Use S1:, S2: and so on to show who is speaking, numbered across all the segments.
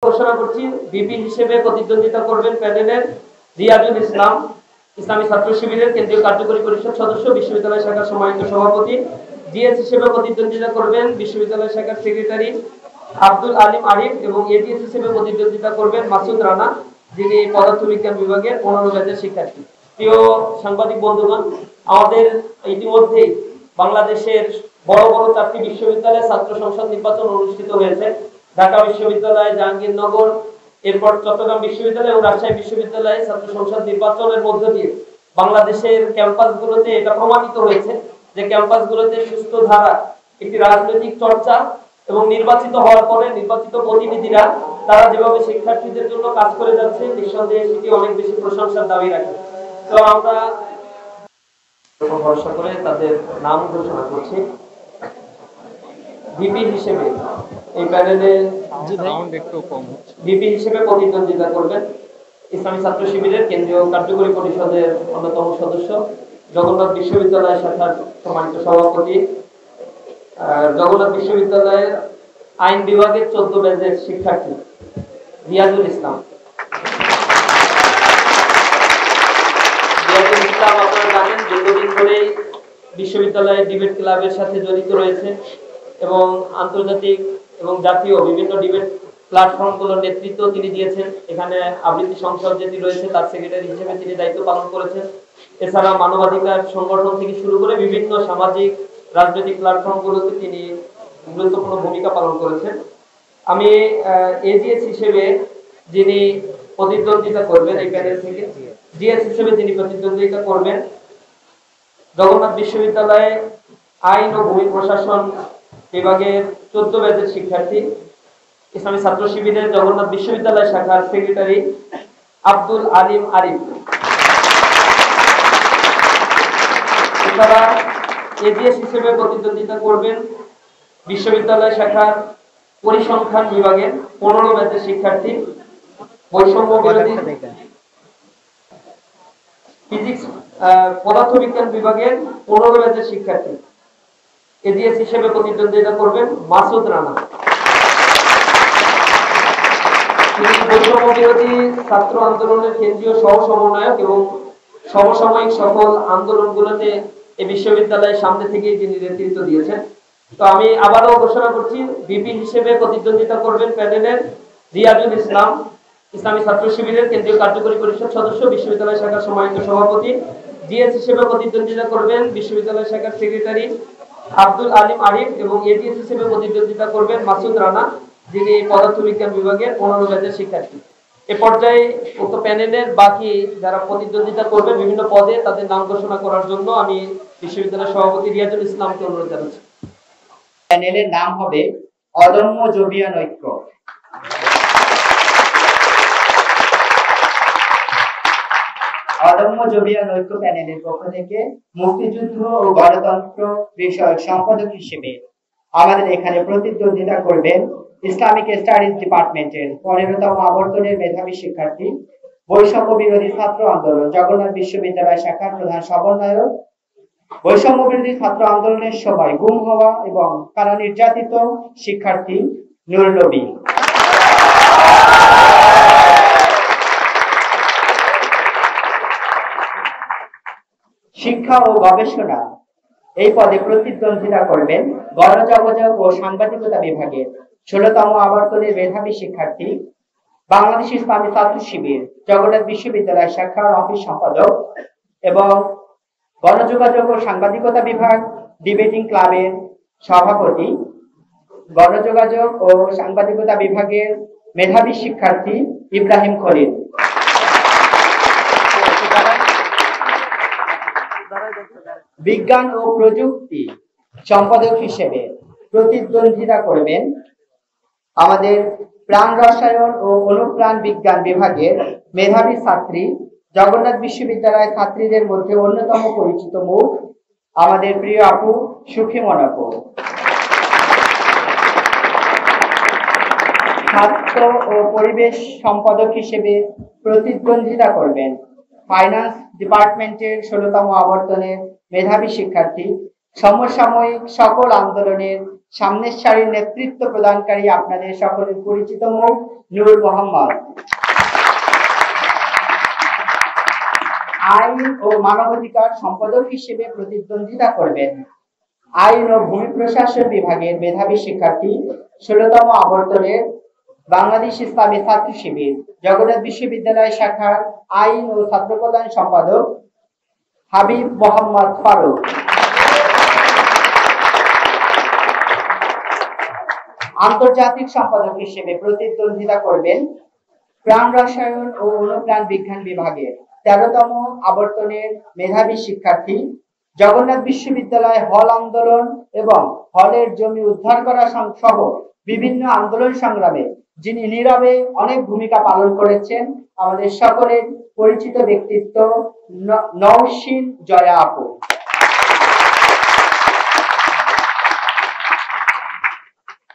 S1: ঘোষণা করছি ভিপি হিসেবে প্রতিদ্বন্দ্বিতা করবেন প্যানেলের রিয়াজুল ইসলাম, ইসলামী ছাত্র শিবিরের কেন্দ্রীয় কার্যকরী পরিষদ সদস্য, বিশ্ববিদ্যালয় শাখার সম্মানিত সভাপতি। জিএস হিসেবে প্রতিদ্বন্দ্বিতা করবেন বিশ্ববিদ্যালয় শাখার সেক্রেটারি আব্দুল আলিম আরিফ এবং এজিএস হিসেবে প্রতিদ্বন্দ্বিতা করবেন মাসুদ রানা, যিনি পদার্থবিজ্ঞান বিভাগের 15 ব্যাচের শিক্ষার্থী। প্রিয় সাংবাদিক বন্ধুগণ, আমাদের ইতিমধ্যেই বাংলাদেশের বড় বড় 4টি বিশ্ববিদ্যালয়ে ছাত্র সংসদ নির্বাচন অনুষ্ঠিত হয়েছে। ঢাকা বিশ্ববিদ্যালয়, জাহাঙ্গীরনগর, এরপর চট্টগ্রাম বিশ্ববিদ্যালয় এবং রাজশাহী বিশ্ববিদ্যালয়ে ছাত্র সংসদ নির্বাচনের মধ্য দিয়ে বাংলাদেশের ক্যাম্পাসগুলোতে এটা প্রমাণিত হয়েছে যে ক্যাম্পাসগুলোতে সুস্থ ধারা একটি রাজনৈতিক চর্চা এবং নির্বাচিত হওয়ার পরে নির্বাচিত প্রতিনিধিরা তারা যেভাবে শিক্ষার্থীদের জন্য কাজ করে যাচ্ছে, নিঃসন্দেহে সেটি অনেক বেশি প্রশংসার দাবি রাখে। তো আমরা ভরসা করে তাদের নাম ঘোষণা করছি। ভিপি হিসেবে এই প্যানেলে ভিপি হিসেবে প্রতিদ্বন্দ্বিতা করবেন ইসলামী ছাত্র শিবিরের কেন্দ্রীয় কার্যকরী পরিষদের অন্যতম সদস্য, জগন্নাথ বিশ্ববিদ্যালয় শাখার সম্মানিত সভাপতি, জগন্নাথ বিশ্ববিদ্যালয়ের আইন বিভাগের 14 ব্যাচের শিক্ষার্থী রিয়াজুল ইসলাম। রিয়াজুল ইসলাম আপনারা জানেন দীর্ঘদিন ধরেই বিশ্ববিদ্যালয়ের ডিবেট ক্লাবের সাথে জড়িত রয়েছে এবং আন্তর্জাতিক এবং জাতীয় বিভিন্ন ডিবেট প্ল্যাটফর্মগুলোর নেতৃত্ব তিনি দিয়েছেন। এখানে আবৃত্তি সংসদ যেটি রয়েছে তার সেক্রেটারি হিসেবে তিনি দায়িত্ব পালন করেছেন। এছাড়া মানবাধিকার সংগঠন থেকে শুরু করে বিভিন্ন সামাজিক রাজনৈতিক প্ল্যাটফর্মগুলোতে তিনি গুরুত্বপূর্ণ ভূমিকা পালন করেছেন। আমি এজিএস হিসেবে যিনি প্রতিদ্বন্দ্বিতা করবেন এই প্যানেল থেকে, জিএস হিসেবে যিনি প্রতিদ্বন্দ্বিতা করবেন জগন্নাথ বিশ্ববিদ্যালয়ে আইন ও ভূমি প্রশাসন বিভাগের 14 ব্যাচের শিক্ষার্থী, ইসলামী ছাত্র শিবিরের জগন্নাথ বিশ্ববিদ্যালয় শাখার সেক্রেটারি আব্দুল আলিম আরিফ। এছাড়া এজিএস হিসেবে প্রতিদ্বন্দ্বিতা করবেন বিশ্ববিদ্যালয় শাখার পরিসংখ্যান বিভাগের 15 ব্যাচের শিক্ষার্থী, বৈষম্য বিরোধী ফিজিক্স পদার্থবিজ্ঞান বিভাগের 15 ব্যাচের শিক্ষার্থী। এজিএস হিসেবে প্রতিদ্বন্দ্বিতা করবেন মাসুদ রানা। তিনি বৈষম্য বিরোধী ছাত্র আন্দোলনের কেন্দ্রীয় সহ সমন্বয়ক এবং সমসাময়িক সকল আন্দোলনগুলোতে এই বিশ্ববিদ্যালয়ের সামনে থেকেই তিনি নেতৃত্ব দিয়েছেন। তো আমি আবারও ঘোষণা করছি ভিপি হিসেবে প্রতিদ্বন্দ্বিতা করবেন প্যানেলের রিয়াজুল ইসলাম, ইসলামী ছাত্র শিবিরের কেন্দ্রীয় কার্যকরী পরিষদ সদস্য, বিশ্ববিদ্যালয় শাখার সম্মানিত সভাপতি। জিএস হিসেবে প্রতিদ্বন্দ্বিতা করবেন বিশ্ববিদ্যালয় শাখার সেক্রেটারি আব্দুল আলিম আরিফ এবং এজিএস হিসেবে প্রতিদ্বন্দ্বিতা করবেন মাসুদ রানা, যিনি পদার্থবিজ্ঞান বিভাগের 15 ব্যাচের শিক্ষার্থী। এ পর্যায়ে উক্ত প্যানেলের বাকি যারা প্রতিদ্বন্দ্বিতা করবে বিভিন্ন পদে তাদের নাম ঘোষণা করার জন্য আমি বিশ্ববিদ্যালয়ের সভাপতি রিয়াজুল ইসলামকে অনুরোধ জানাচ্ছি।
S2: প্যানেলের নাম হবে অদম্য জবিয়ান ঐক্য। অদম্য জবিয়ান ঐক্য প্যানেলের পক্ষ থেকে মুক্তিযুদ্ধ ও গণতন্ত্র বিষয়ক সম্পাদক হিসেবে আমাদের এখানে প্রতিদ্বন্দ্বিতা করবেন ইসলামিক স্টাডিজ ডিপার্টমেন্টের 15তম আবর্তনের মেধাবী শিক্ষার্থী, বৈষম্য বিরোধী ছাত্র আন্দোলন জগন্নাথ বিশ্ববিদ্যালয় শাখার প্রধান সমন্বয়ক, বৈষম্য বিরোধী ছাত্র আন্দোলনের সময় গুম হওয়া এবং কারা নির্যাতিত শিক্ষার্থী নুরুল নবী। শিক্ষা ও গবেষণা এই পদে প্রতিদ্বন্দ্বিতা করবেন গণযোগাযোগ ও সাংবাদিকতা বিভাগের 16তম আবর্তনের মেধাবী শিক্ষার্থী, বাংলাদেশ ইসলামী ছাত্র শিবির জগন্নাথ বিশ্ববিদ্যালয় শাখার অফিস সম্পাদক এবং গণযোগাযোগ ও সাংবাদিকতা বিভাগ ডিবেটিং ক্লাবের সভাপতি, গণযোগাযোগ ও সাংবাদিকতা বিভাগের মেধাবী শিক্ষার্থী ইব্রাহিম খলিল। বিজ্ঞান ও প্রযুক্তি সম্পাদক হিসেবে প্রতিদ্বন্দ্বিতা করবেন আমাদের প্রাণ রসায়ন ও অনুপ্রাণ বিজ্ঞান বিভাগের মেধাবী ছাত্রী, জগন্নাথ বিশ্ববিদ্যালয় ছাত্রীদের মধ্যে অন্যতম পরিচিত মুখ আমাদের প্রিয় আপু সুখীমন আপু। ছাত্র ও পরিবেশ সম্পাদক হিসেবে প্রতিদ্বন্দ্বিতা করবেন ফাইন্যান্স ডিপার্টমেন্টের 16তম আবর্তনের মেধাবী শিক্ষার্থী, সমসাময়িক সকল আন্দোলনের সামনের সারির নেতৃত্ব প্রদানকারী আপনাদের সকলের পরিচিত মুখ নূর মোহাম্মদ। আইন ও মানবাধিকার সম্পাদক হিসেবে প্রতিদ্বন্দ্বিতা করবেন আইন ও ভূমি প্রশাসন বিভাগের মেধাবী শিক্ষার্থী ১৬তম আবর্তনের বাংলাদেশ ইসলামী ছাত্র শিবির জগন্নাথ বিশ্ববিদ্যালয় শাখার আইন ও ছাত্র কল্যাণ সম্পাদক হাবিব মোহাম্মদ ফারুক। আন্তর্জাতিক সম্পাদক হিসেবে প্রতিদ্বন্দ্বিতা করবেন প্রাণ রসায়ন ও অনুপ্রাণ বিজ্ঞান বিভাগের ১৩তম আবর্তনের মেধাবী শিক্ষার্থী জগন্নাথ বিশ্ববিদ্যালয় হল আন্দোলন এবং হলের জমি উদ্ধার করা সহ বিভিন্ন আন্দোলন সংগ্রামে যিনি নীরবে অনেক ভূমিকা পালন করেছেন আমাদের সকলের পরিচিত ব্যক্তিত্ব নওশীন জয়া আপু।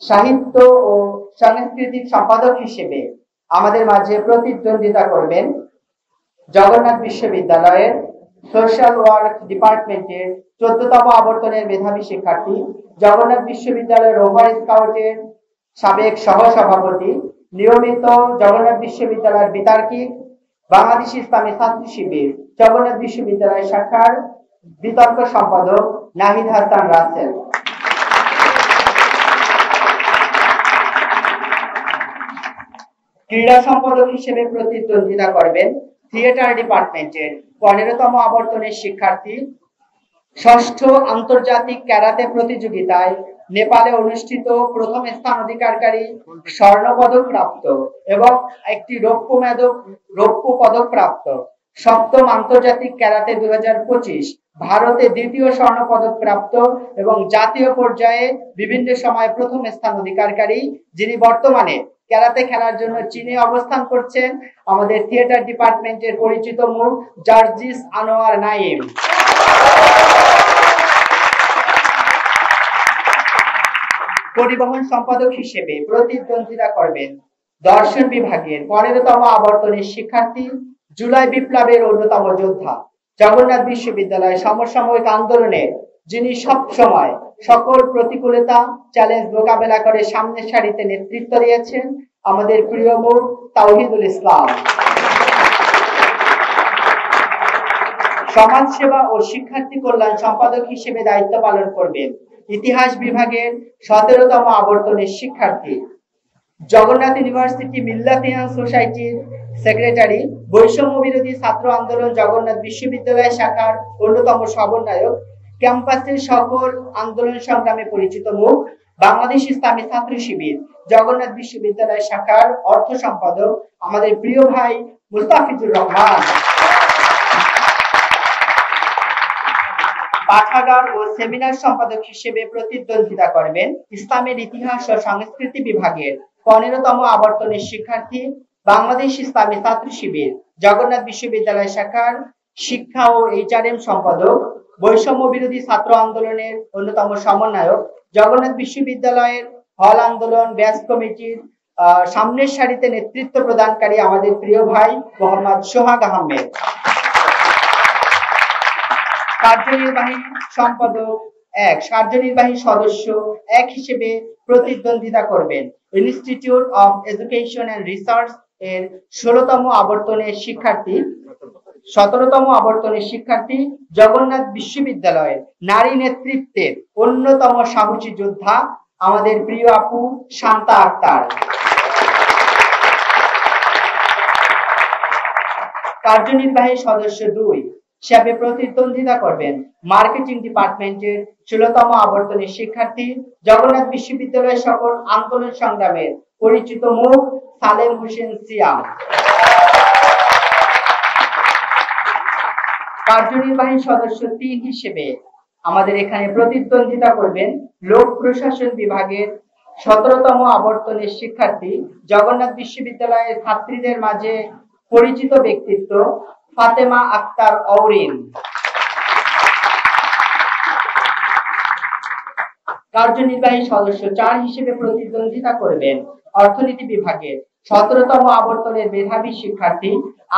S2: সাহিত্য ও সাংস্কৃতিক সম্পাদক হিসেবে আমাদের মাঝে প্রতিদ্বন্দ্বিতা করবেন জগন্নাথ বিশ্ববিদ্যালয়ের সোশ্যাল ওয়ার্ক ডিপার্টমেন্টের ১৪তম আবর্তনের মেধাবী শিক্ষার্থী জগন্নাথ বিশ্ববিদ্যালয়ের রোভার স্কাউটের সাবেক সহসভাপতি নিয়মিত জগন্নাথ বিশ্ববিদ্যালয়ের বিতার্কিক বাংলাদেশ ইসলামী ছাত্র শিবির জগন্নাথ বিশ্ববিদ্যালয় শাখার বিতর্ক সম্পাদক নাহিদ হাসান রাসেল। ক্রীড়া সম্পাদক হিসেবে প্রতিদ্বন্দ্বিতা করবেন থিয়েটার ডিপার্টমেন্টের ১৫তম আবর্তনের শিক্ষার্থী ষষ্ঠ আন্তর্জাতিক ক্যারাতে প্রতিযোগিতায় নেপালে অনুষ্ঠিত প্রথম স্থান অধিকারকারী স্বর্ণপদক প্রাপ্ত এবং একটি রৌপ্য পদক প্রাপ্ত সপ্তম আন্তর্জাতিক ক্যারাতে ২০২৫ ভারতে দ্বিতীয় স্বর্ণ পদক প্রাপ্ত এবং জাতীয় পর্যায়ে বিভিন্ন সময় প্রথম স্থান অধিকারকারী যিনি বর্তমানে ক্যারাতে খেলার জন্য চীনে অবস্থান করছেন আমাদের থিয়েটার ডিপার্টমেন্টের পরিচিত মুখ জার্জিস আনোয়ার নাইম। পরিবহন সম্পাদক হিসেবে প্রতিদ্বন্দ্বিতা করবেন দর্শন বিভাগের ১৫তম আবর্তনের শিক্ষার্থী জুলাই বিপ্লবের অন্যতম যোদ্ধা জগন্নাথ বিশ্ববিদ্যালয় সমসাময়িক আন্দোলনে যিনি সব সময় সকল প্রতিকূলতা চ্যালেঞ্জ মোকাবেলা করে সামনের সারিতে নেতৃত্ব দিয়েছেন আমাদের প্রিয় মুখ তাওহিদুল ইসলাম। সমাজসেবা ও শিক্ষার্থী কল্যাণ সম্পাদক হিসেবে দায়িত্ব পালন করবেন ইতিহাস বিভাগের ১৭তম আবর্তনের শিক্ষার্থী জগন্নাথ ইউনিভার্সিটি মিল্লাতিয়ান সোসাইটির সেক্রেটারি বৈষম্য বিরোধী ছাত্র আন্দোলন জগন্নাথ বিশ্ববিদ্যালয় শাখার অন্যতম সমন্বয়ক ক্যাম্পাসের সকল আন্দোলন সংগ্রামে পরিচিত মুখ বাংলাদেশ ইসলামী ছাত্র শিবির জগন্নাথ বিশ্ববিদ্যালয় শাখার অর্থ সম্পাদক আমাদের প্রিয় ভাই মুস্তাফিজুর রহমান। পাঠাগার ও সেমিনার সম্পাদক হিসেবে প্রতিদ্বন্দ্বিতা করবেন ইসলামের ইতিহাস ও সংস্কৃতি বিভাগের ১৫তম আবর্তনের শিক্ষার্থী বাংলাদেশ ইসলামী ছাত্র শিবির জগন্নাথ বিশ্ববিদ্যালয় শাখার শিক্ষা ও এইচআরএম সম্পাদক বৈষম্য বিরোধী ছাত্র আন্দোলনের অন্যতম সমন্বয়ক জগন্নাথ বিশ্ববিদ্যালয়ের হল আন্দোলন ব্যাচ কমিটির সামনের সারিতে নেতৃত্ব প্রদানকারী আমাদের প্রিয় ভাই মোহাম্মদ সোহাগ আহমেদ। কার্যনির্বাহী সম্পাদক ১ কার্যনির্বাহী সদস্য ১ হিসেবে প্রতিদ্বন্দ্বিতা করবেন institute of education and research এর ১৬তম আবর্তনের শিক্ষার্থী ১৭তম আবর্তনের শিক্ষার্থী জগন্নাথ বিশ্ববিদ্যালয়ের নারী নেতৃত্বের অন্যতম সাহসী যোদ্ধা আমাদের প্রিয় আপু শান্তা আক্তার। কার্যনির্বাহী সদস্য ২ হিসাবে প্রতিদ্বন্দ্বিতা করবেন মার্কেটিং ডিপার্টমেন্টের ১৬তম আবর্তনের শিক্ষার্থী জগন্নাথ বিশ্ববিদ্যালয়ের সকল আন্দোলন সংগ্রামের পরিচিত মুখ সালেম হোসেন সিয়াম। কার্যনির্বাহী সদস্য ৩ হিসেবে আমাদের এখানে প্রতিদ্বন্দ্বিতা করবেন লোক প্রশাসন বিভাগের ১৭তম আবর্তনের শিক্ষার্থী জগন্নাথ বিশ্ববিদ্যালয়ের ছাত্রীদের মাঝে পরিচিত ব্যক্তিত্ব ফাতেমা আক্তার অওরিন। কার্যনির্বাহী সদস্য ৪ হিসেবে প্রতিদ্বন্দ্বিতা করবেন অর্থনীতি বিভাগের 17তম আবর্তনের মেধাবী শিক্ষার্থী,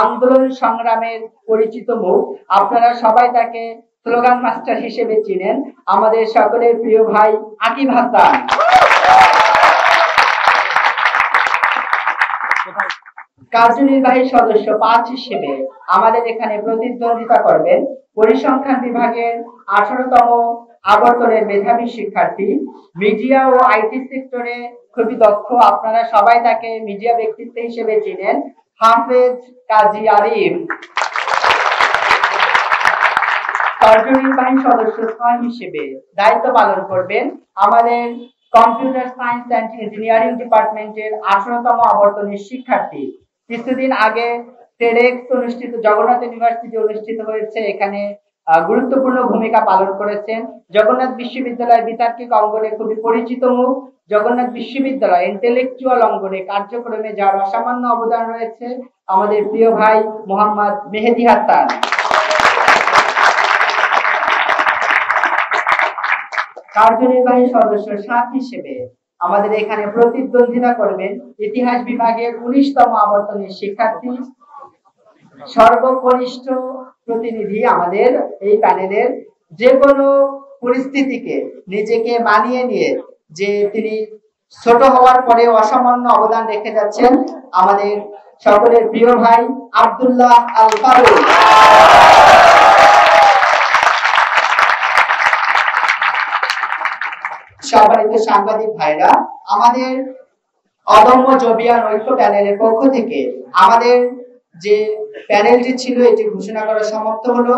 S2: আন্দোলন সংগ্রামের পরিচিত মুখ। আপনারা সবাই তাকে স্লোগান মাস্টার হিসেবে চিনেন, আমাদের সকলের প্রিয় ভাই আকিব হাসান। কার্যনির্বাহী সদস্য 5 হিসেবে আমাদের এখানে প্রতিদ্বন্দ্বিতা করবেন পরিসংখ্যান বিভাগের 18তম আবর্তনের মেধাবী শিক্ষার্থী, মিডিয়া ও আইটি সেক্টরে খুবই দক্ষ, আপনারা সবাই তাকে মিডিয়া ব্যক্তিত্ব হিসেবে চিনেন, হাফেজ কাজী আরিফ। কার্যনির্বাহী সদস্য 6 হিসেবে দায়িত্ব পালন করবেন আমাদের কম্পিউটার সায়েন্স অ্যান্ড ইঞ্জিনিয়ারিং ডিপার্টমেন্টের 18তম আবর্তনের শিক্ষার্থী। কিছুদিন আগে টেডেক্স অনুষ্ঠিত, জগন্নাথ ইউনিভার্সিটি অনুষ্ঠিত হয়েছে, এখানে গুরুত্বপূর্ণ ভূমিকা পালন করেছেন। জগন্নাথ বিশ্ববিদ্যালয় বিতার্কিক অঙ্গনে খুবই পরিচিত মুখ, জগন্নাথ বিশ্ববিদ্যালয় ইন্টেলেকচুয়াল অঙ্গনে কার্যক্রমে যার অসামান্য অবদান রয়েছে আমাদের প্রিয় ভাই মোহাম্মদ মেহেদী হাসান। কার্যনির্বাহী সদস্য 7 হিসেবে আমাদের এখানে প্রতিদ্বন্দ্বিতা করবেন ইতিহাস বিভাগের 19তম আবর্তনের শিক্ষার্থী, সর্বকনিষ্ঠ প্রতিনিধি আমাদের এই প্যানেলের, যে কোনো পরিস্থিতিকে নিজেকে মানিয়ে নিয়ে যে তিনি ছোট হওয়ার পরে অসামান্য অবদান রেখে যাচ্ছেন আমাদের সকলের প্রিয় ভাই আব্দুল্লাহ আল ফারুক। সম্মানিত সাংবাদিক ভাইরা, আমাদের অদম্য জবিয়ান ঐক্য প্যানেলের পক্ষ থেকে আমাদের যে প্যানেলটি ছিল এটি ঘোষণা করা সমাপ্ত হলো।